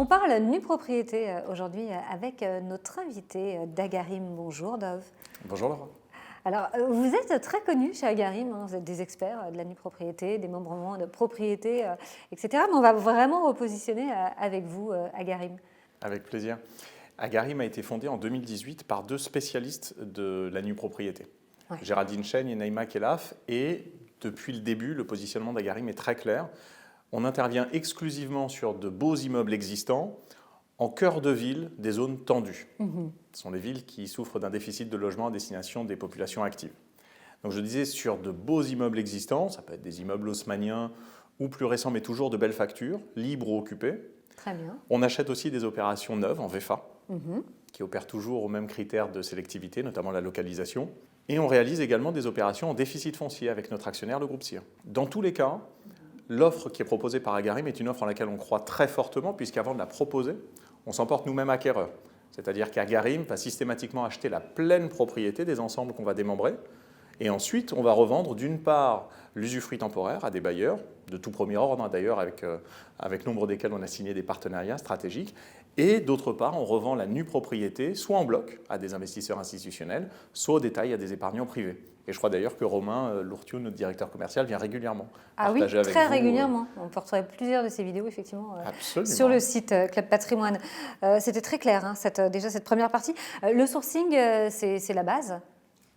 parle nue propriété aujourd'hui avec notre invité d'Agarim. Bonjour Dov. Bonjour Laura. Alors, vous êtes très connu chez Agarim, vous êtes des experts de la nue propriété, des membrements de propriété, etc. Mais on va vraiment repositionner avec vous Agarim. Avec plaisir. Agarim a été fondé en 2018 par deux spécialistes de la nue propriété, ouais. Géraldine Chêne et Naïma Khelaf. Et depuis le début, le positionnement d'Agarim est très clair. On intervient exclusivement sur de beaux immeubles existants, en cœur de ville, des zones tendues. Ce sont les villes qui souffrent d'un déficit de logement à destination des populations actives. Donc je disais sur de beaux immeubles existants, ça peut être des immeubles haussmanniens ou plus récents, mais toujours de belles factures, libres ou occupées. Très bien. On achète aussi des opérations neuves en VFA, qui opèrent toujours aux mêmes critères de sélectivité, notamment la localisation. Et on réalise également des opérations en déficit foncier avec notre actionnaire, le groupe CIR. Dans tous les cas, l'offre qui est proposée par Agarim est une offre en laquelle on croit très fortement, puisqu'avant de la proposer, on s'en porte nous-mêmes acquéreurs. C'est-à-dire qu'Agarim va systématiquement acheter la pleine propriété des ensembles qu'on va démembrer. Et ensuite, on va revendre d'une part l'usufruit temporaire à des bailleurs, de tout premier ordre d'ailleurs, avec nombre desquels on a signé des partenariats stratégiques. Et d'autre part, on revend la nue propriété, soit en bloc à des investisseurs institutionnels, soit au détail à des épargnants privés. Et je crois d'ailleurs que Romain Lourtiou, notre directeur commercial, vient régulièrement partager avec vous. Très régulièrement. On peut retrouver plusieurs de ces vidéos, effectivement, sur le site Club Patrimoine. C'était très clair, hein, déjà cette première partie. Le sourcing, c'est la base.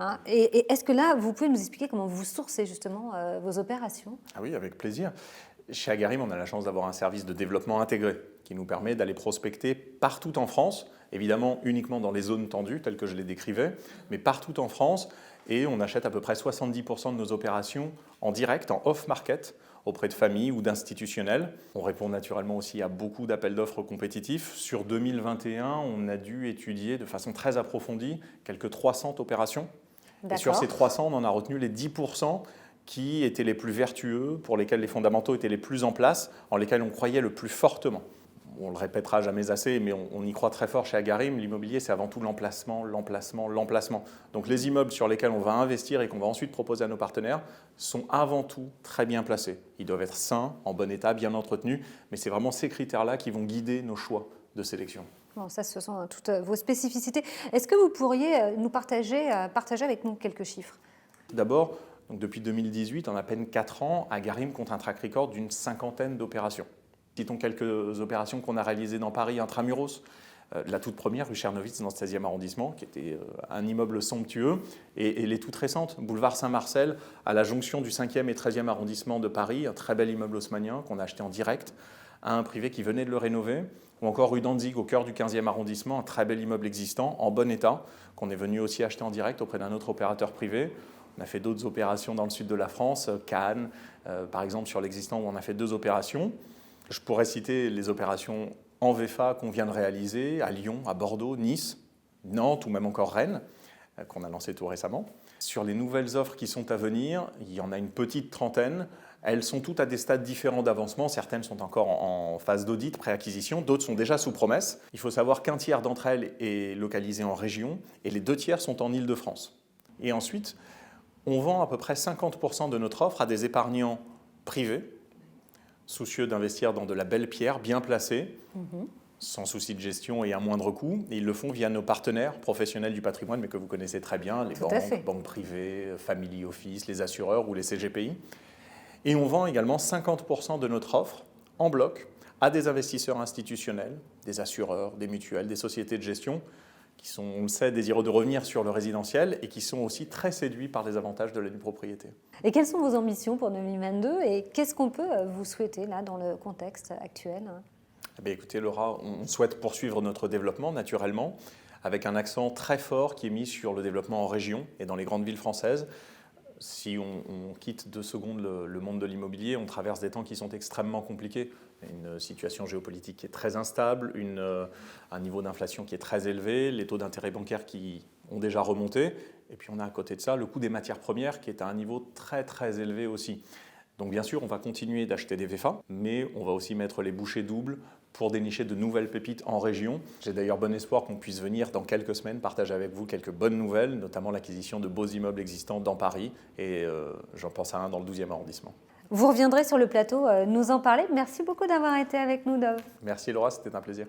Hein, et est-ce que là, vous pouvez nous expliquer comment vous sourcez justement vos opérations? Ah oui, avec plaisir. Chez Agarim, on a la chance d'avoir un service de développement intégré qui nous permet d'aller prospecter partout en France, évidemment uniquement dans les zones tendues, telles que je les décrivais, mais partout en France. Et on achète à peu près 70% de nos opérations en direct, en off-market, auprès de familles ou d'institutionnels. On répond naturellement aussi à beaucoup d'appels d'offres compétitifs. Sur 2021, on a dû étudier de façon très approfondie quelques 300 opérations. Et sur ces 300, on en a retenu les 10% qui étaient les plus vertueux, pour lesquels les fondamentaux étaient les plus en place, en lesquels on croyait le plus fortement. On ne le répétera jamais assez, mais on y croit très fort chez Agarim. L'immobilier, c'est avant tout l'emplacement, l'emplacement, l'emplacement. Donc les immeubles sur lesquels on va investir et qu'on va ensuite proposer à nos partenaires sont avant tout très bien placés. Ils doivent être sains, en bon état, bien entretenus, mais c'est vraiment ces critères-là qui vont guider nos choix de sélection. Bon, ça, ce sont toutes vos spécificités. Est-ce que vous pourriez nous partager avec nous quelques chiffres? D'abord, donc depuis 2018, en à peine 4 ans, Agarim compte un track record d'une 50aine d'opérations. Citons quelques opérations qu'on a réalisées dans Paris intramuros. La toute première, rue Chernowitz, dans le 16e arrondissement, qui était un immeuble somptueux. Et les toutes récentes, boulevard Saint-Marcel, à la jonction du 5e et 13e arrondissement de Paris, un très bel immeuble haussmannien qu'on a acheté en direct à un privé qui venait de le rénover. Ou encore rue Danzig, au cœur du 15e arrondissement, un très bel immeuble existant, en bon état, qu'on est venu aussi acheter en direct auprès d'un autre opérateur privé. On a fait d'autres opérations dans le sud de la France, Cannes, par exemple, sur l'existant, où on a fait 2 opérations. Je pourrais citer les opérations en VFA qu'on vient de réaliser à Lyon, à Bordeaux, Nice, Nantes ou même encore Rennes, qu'on a lancé tout récemment. Sur les nouvelles offres qui sont à venir, il y en a une petite trentaine. Elles sont toutes à des stades différents d'avancement. Certaines sont encore en phase d'audit, pré-acquisition. D'autres sont déjà sous promesse. Il faut savoir qu'un tiers d'entre elles est localisé en région et les 2 tiers sont en Île-de-France. Et ensuite, on vend à peu près 50% de notre offre à des épargnants privés, soucieux d'investir dans de la belle pierre, bien placée, sans souci de gestion et à moindre coût. Et ils le font via nos partenaires professionnels du patrimoine, mais que vous connaissez très bien, les banques privées, family office, les assureurs ou les CGPI. Et on vend également 50% de notre offre en bloc à des investisseurs institutionnels, des assureurs, des mutuelles, des sociétés de gestion, qui sont, on le sait, désireux de revenir sur le résidentiel et qui sont aussi très séduits par les avantages de la nue propriété. Et quelles sont vos ambitions pour 2022 et qu'est-ce qu'on peut vous souhaiter là dans le contexte actuel? Eh bien, écoutez Laura, on souhaite poursuivre notre développement naturellement avec un accent très fort qui est mis sur le développement en région et dans les grandes villes françaises. Si on quitte 2 secondes le monde de l'immobilier, on traverse des temps qui sont extrêmement compliqués. Une situation géopolitique qui est très instable, un niveau d'inflation qui est très élevé, les taux d'intérêt bancaires qui ont déjà remonté. Et puis on a à côté de ça le coût des matières premières qui est à un niveau très très élevé aussi. Donc bien sûr, on va continuer d'acheter des VFA, mais on va aussi mettre les bouchées doubles pour dénicher de nouvelles pépites en région. J'ai d'ailleurs bon espoir qu'on puisse venir dans quelques semaines partager avec vous quelques bonnes nouvelles, notamment l'acquisition de beaux immeubles existants dans Paris, et j'en pense à un dans le 12e arrondissement. Vous reviendrez sur le plateau nous en parler. Merci beaucoup d'avoir été avec nous, Dov. Merci Laura, c'était un plaisir.